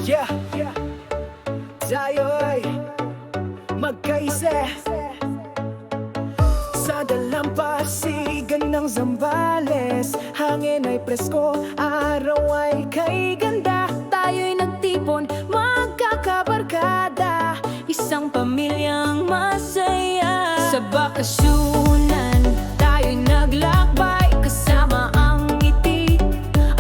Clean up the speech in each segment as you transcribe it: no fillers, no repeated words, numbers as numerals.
Yeah, tayo'y magkaisa sa dalampasigan ng Zambales. Hangin ay presko, araw ay kay ganda. Tayo'y nagtipon, magkakabarkada, isang pamilyang masaya. Sa bakasyunan, tayo'y naglakbay, kasama ang ngiti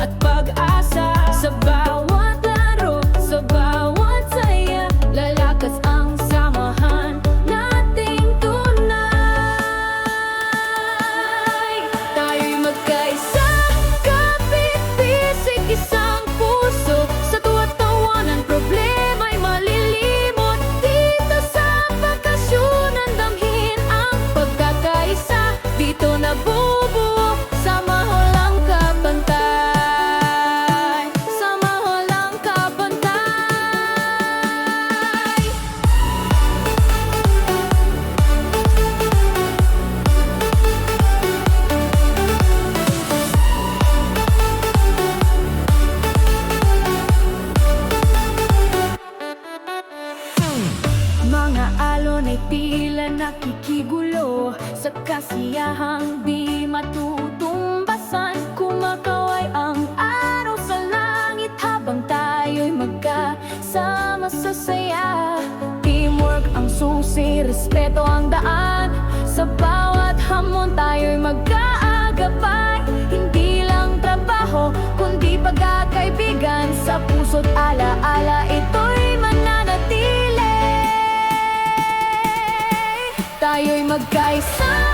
at pag-asa. Sa bawat laro, sa bawat saya, lalakas ang samahan nating tunay. Tayo'y magkaisa, kapit-bisig, isang puso. Sa tuwa't tawanan, problema'y malilimot. Dito sa bakasyunan, damhin ang pagkakaisa. Dito nabubuo, sama walang kapantay. Sama walang kapantay. Mga alon ay tila nakikigulo sa kasiyahang di matutumbasan. Kumakaway ang araw sa langit habang tayo'y magkasama sa saya. Teamwork ang susi, respeto ang daan. Sa bawat hamon tayo'y magkaagapay. Hindi lang trabaho, kundi pagkakaibigan. Sa puso't alaala, ito'y mananatili. Tayo'y magkaisa.